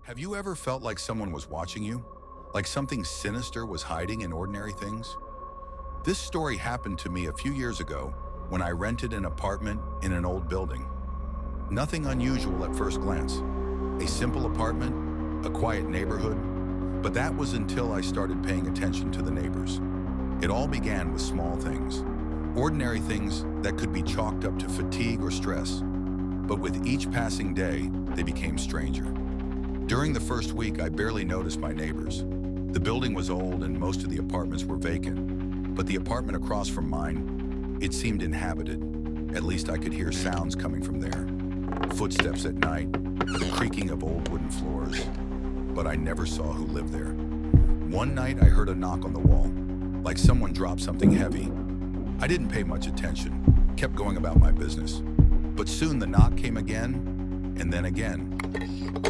Have you ever felt like someone was watching you? Like something sinister was hiding in ordinary things? This story happened to me a few years ago when I rented an apartment in an old building. Nothing unusual at first glance. A simple apartment, a quiet neighborhood, but that was until I started paying attention to the neighbors. It all began with small things, ordinary things that could be chalked up to fatigue or stress. But with each passing day, they became stranger. During the first week, I barely noticed my neighbors. The building was old and most of the apartments were vacant. But the apartment across from mine, it seemed inhabited. At least I could hear sounds coming from there. Footsteps at night, the creaking of old wooden floors. But I never saw who lived there. One night, I heard a knock on the wall, like someone dropped something heavy. I didn't pay much attention, kept going about my business. But soon the knock came again, and then again.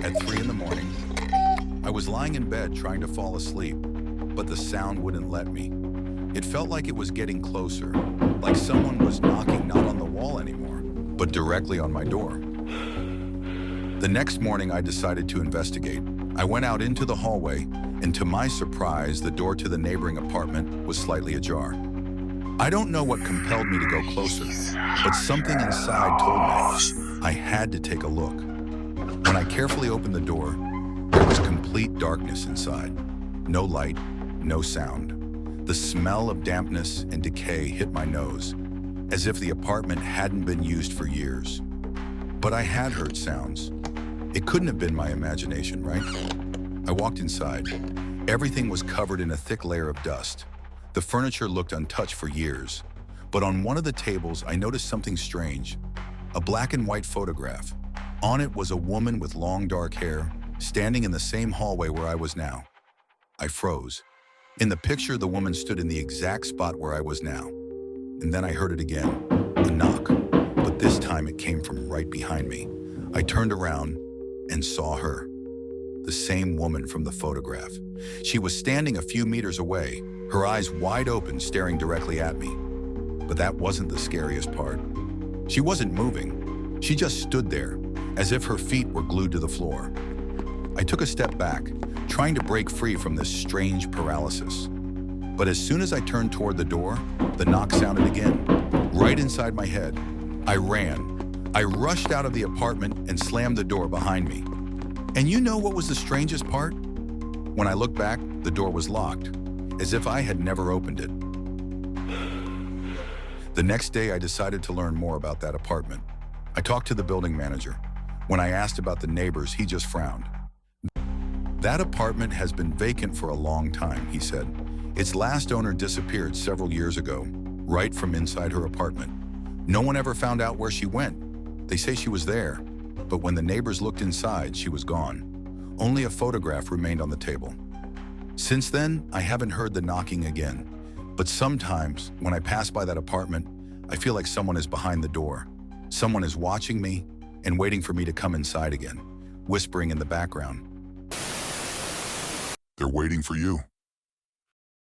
At 3 in the morning, I was lying in bed trying to fall asleep, but the sound wouldn't let me. It felt like it was getting closer, like someone was knocking not on the wall anymore, but directly on my door. The next morning, I decided to investigate. I went out into the hallway, and to my surprise, the door to the neighboring apartment was slightly ajar. I don't know what compelled me to go closer, but something inside told me I had to take a look. When I carefully opened the door, there was complete darkness inside. No light, no sound. The smell of dampness and decay hit my nose, as if the apartment hadn't been used for years. But I had heard sounds. It couldn't have been my imagination, right? I walked inside. Everything was covered in a thick layer of dust. The furniture looked untouched for years. But on one of the tables, I noticed something strange. A black and white photograph. On it was a woman with long dark hair, standing in the same hallway where I was now. I froze. In the picture, the woman stood in the exact spot where I was now. And then I heard it again, a knock, but this time it came from right behind me. I turned around and saw her, the same woman from the photograph. She was standing a few meters away, her eyes wide open, staring directly at me. But that wasn't the scariest part. She wasn't moving. She just stood there, as if her feet were glued to the floor. I took a step back, trying to break free from this strange paralysis. But as soon as I turned toward the door, the knock sounded again, right inside my head. I ran. I rushed out of the apartment and slammed the door behind me. And you know what was the strangest part? When I looked back, the door was locked, as if I had never opened it. The next day, I decided to learn more about that apartment. I talked to the building manager. When I asked about the neighbors, he just frowned. That apartment has been vacant for a long time, he said. Its last owner disappeared several years ago, right from inside her apartment. No one ever found out where she went. They say she was there, but when the neighbors looked inside, she was gone. Only a photograph remained on the table. Since then, I haven't heard the knocking again. But sometimes, when I pass by that apartment, I feel like someone is behind the door. Someone is watching me and waiting for me to come inside again, whispering in the background. They're waiting for you.